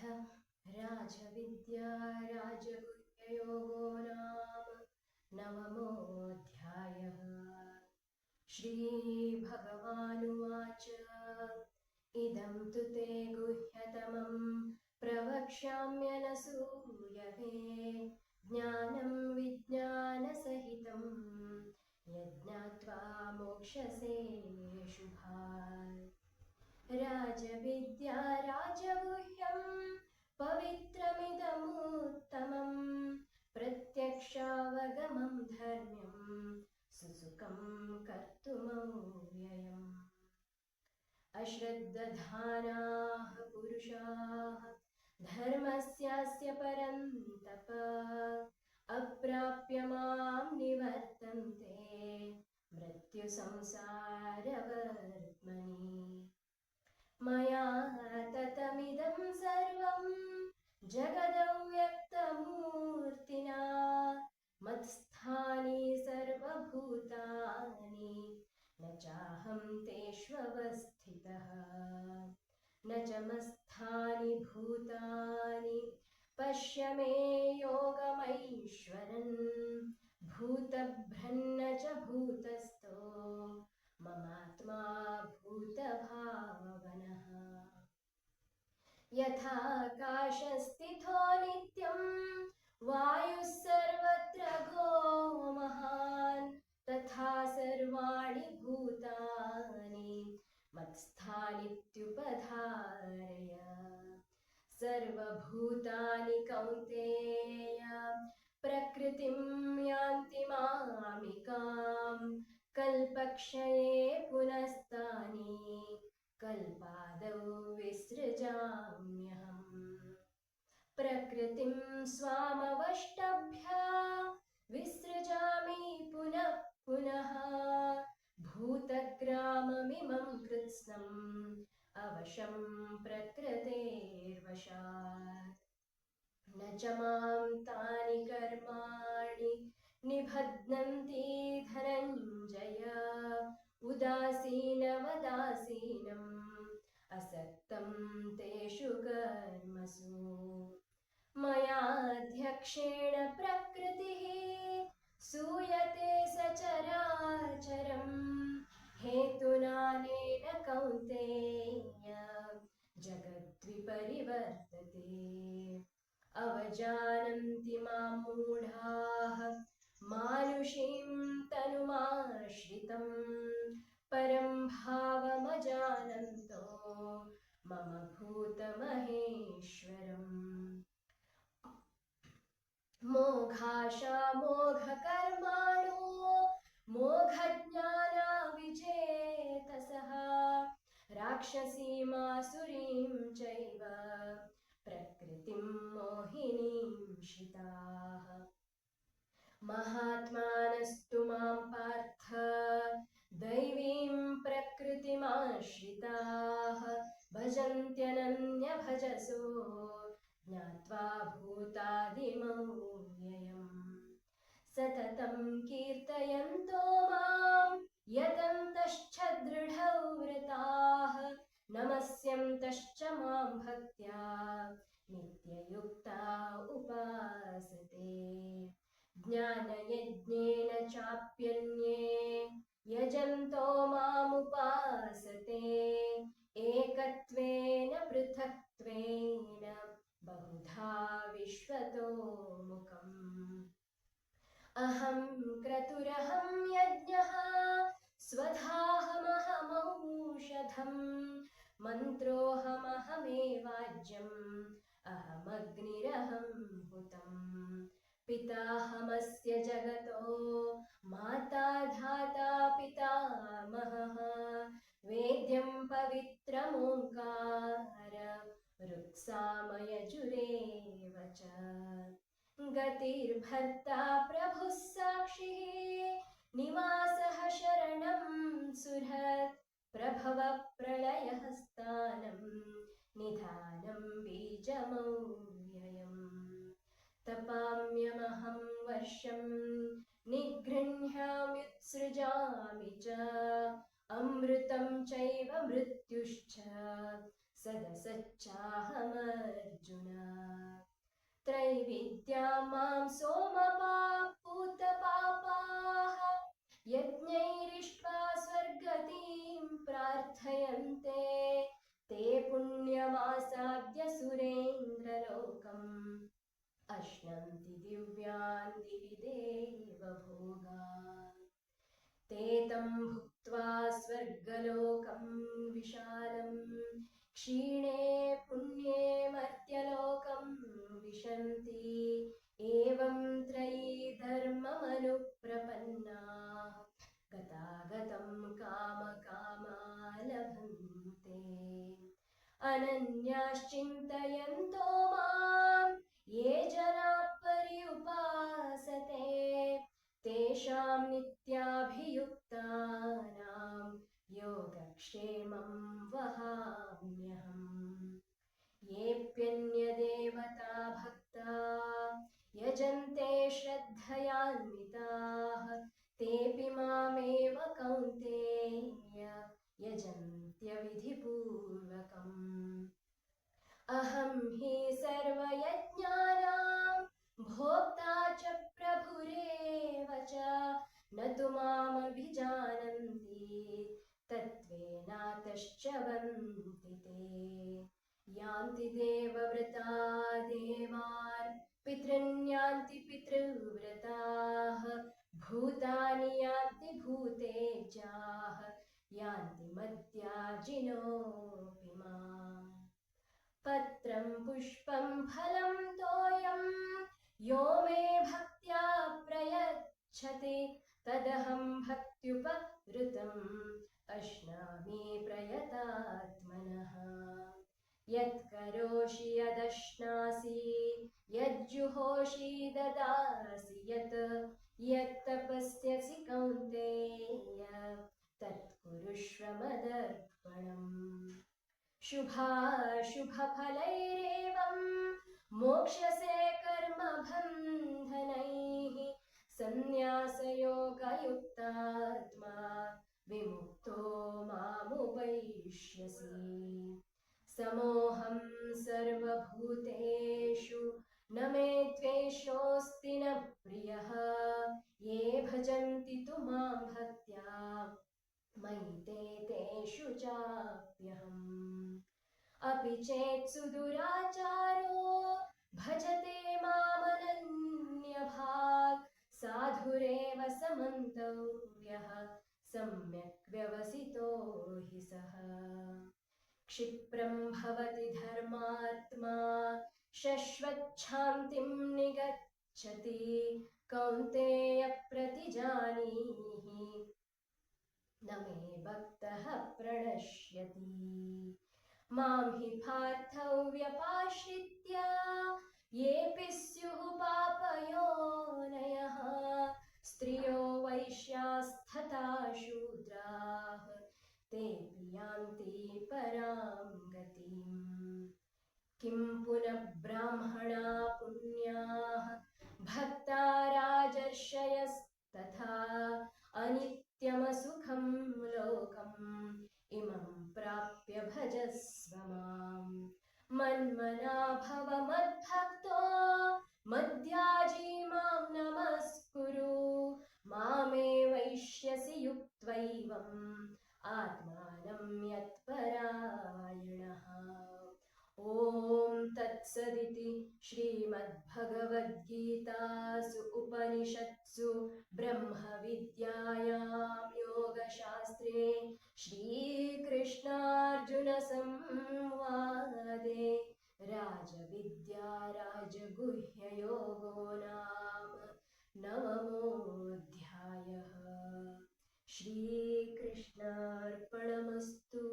राजविद्या राजगुह्ययोगो नाम नवमोऽध्यायः। श्रीभगवानुवाच इदं तु ते गुह्यतमं प्रवक्ष्याम्यनसूयवे ज्ञानं विज्ञानसहितं यज्ञात्वा मोक्षसे शुभात्। राजविद्या राजगुह्यं पवित्रमिदमुत्तमं प्रत्यक्षावगमं धर्म्यं सुसुखं कर्तुमव्ययम्। अश्रद्धधानाः पुरुषाः धर्मस्यास्य परन्तप अप्राप्य मां निवर्तन्ते मृत्युसंसारवर्त्मनि। मया ततमिदं सर्वं जगदव्यक्तमूर्तिना मत्स्थानि सर्वभूतानि न चाहं तेष्वस्थितः न च मत्स्थानि भूतानि पश्य मे योगमैश्वरन् भूतभ्रन्न च भूतस्थो ममात्मा भूतभावनः। यथाकाशस्थितो नित्यं वायुः सर्वत्र गो महान् तथा सर्वाणि भूतानि मत्स्थानीत्युपधारय। सर्वभूतानि कौन्तेय प्रकृतिं यान्ति मामिकां कल्पक्षये पुनस्तानि कल्पादौ विसृजाम्यहम्। प्रकृतिं स्वामवष्टभ्य विसृजामि पुनः पुनः भूतग्राममिमं कृत्स्नम् अवशं प्रकृतेर्वशात्। न च मां तानि कर्माणि निबध्नन्ति धनञ्जय उदासीनवदासीनम् असक्तं तेषु कर्मसु। मयाध्यक्षेण प्रकृतिः सूयते सचराचरम् हेतुनानेन कौन्तेय जगद्विपरिवर्तते। अवजानन्ति मां मूढाः मानुषीं तनुमाश्रितं परं भावमजानन्तो मम भूतमहेश्वरम्। मोघाशामोघकर्माणो मोघज्ञानाविचेतसः राक्षसीमासुरीं चैव प्रकृतिं मोहिनीं शिताः। महात्मानस्तु मां पार्थ दैवीं प्रकृतिमाश्रिताः भजन्त्यनन्यभजसो ज्ञात्वा भूतादिमव्ययम्। सततं कीर्तयन्तो मां यतन्तश्च दृढव्रताः नमस्यन्तश्च मां भक्त्या नित्ययुक्ता उपासते। ज्ञानयज्ञेन चाप्यन्ये यजन्तो मामुपासते एकत्वेन पृथक्त्वेन बहुधा विश्वतो मुखम्। अहं क्रतुरहं यज्ञः स्वधाहमहमौषधम् मन्त्रोऽहमहमेवाज्यम् अहमग्निरहं हुतम्। पिताहमस्य जगतो माता धाता पितामहः वेद्यं पवित्रमोङ्कार ऋक्सामयजुरेव च। गतिर्भर्ता प्रभुः साक्षिः निवासः शरणं सुहृत् प्रभवः प्रलयः स्थानं निधानं बीजमव्ययम्। तपाम्यमहं वर्षं निगृह्णाम्युत्सृजामि च अमृतं चैव मृत्युश्च सदसच्चाहमर्जुन। प्रसाद्य सुरेन्द्रलोकम् अश्नन्ति दिव्यान् दिवि देवभोगान् ते तं भुक्त्वा स्वर्गलोकं विशालम् क्षीणे पुण्ये मर्त्यलोकं विशन्ति एवं त्रयी धर्ममनुप्रपन्नाः गतागतं कामकामा लभन्ते अनन्याश्चिन्तयन्तो मां ये जनाः पर्युपासते तेषां नित्याभियुक्तानां योगक्षेमं वहाम्यहम् येऽप्यन्यदेवता भक्ता यजन्ते श्रद्धयान्विताः तेऽपि मामेव कौन्तेय यजन्त्यविधिपूर्वकम् अहं हि सर्वयज्ञानां भोक्ता च प्रभुरेव च न तु मामभिजानन्ति तत्त्वेनातश्च वन्ति ते यान्ति देवव्रता देवान् पितॄन् यान्ति पितृव्रताः भूतानि यान्ति भूतेज्याः यान्ति मद्याजिनोऽपि माम् पत्रं पुष्पं फलं तोयं यो मे भक्त्या प्रयच्छति तदहं भक्त्युपहृतम् अश्नामि प्रयतात्मनः यत्करोषि यदश्नासि यज्जुहोषि ददासि यत्तपस्यसि कौन्तेय तत्कुरुष्व मदर्पणम् शुभाशुभफलैरेवं मोक्षसे कर्मबन्धनैः सन्न्यासयोगयुक्तात्मा विमुक्तो मामुपैष्यसि समोऽहं सर्वभूतेषु न मे द्वेषोऽस्ति न प्रियः ये भजन्ति तु मां भक्त्या मयि तेषु चाप्यहम् अपि चेत् सुदुराचारो भजते मामनन्यभाक् साधुरेव समन्तव्यः सम्यक् व्यवसितो हि सः क्षिप्रं भवति धर्मात्मा शश्वच्छान्तिं निगच्छति कौन्तेय प्रतिजानीहि न मे भक्तः प्रणश्यति मां हि पार्थौ व्यपाश्रित्य येऽपि स्युः पापयोनयः स्त्रियो वैश्यास्तथा शूद्राः तेऽपि यान्ति परां गतिम् किं पुनः ब्राह्मणा पुण्याः भक्ता राजर्षयस्तथा अनित्यमसुखं लोकम् इमं प्राप्य भजस्व माम् मन्मना भव मद्भक्तो मद्याजी मां नमस्कुरु मामे वैष्यसि युक्त्वैवम् आत्मानं यत्परायणः ॐ तत्सदिति श्रीमद्भगवद्गीतासु उपनिषत्सु ब्रह्मविद्यायां योगशास्त्रे श्रीकृष्णार्जुनसंवादे राजविद्या राजगुह्ययोगो नाम नवमोऽध्यायः। श्रीकृष्णार्पणमस्तु।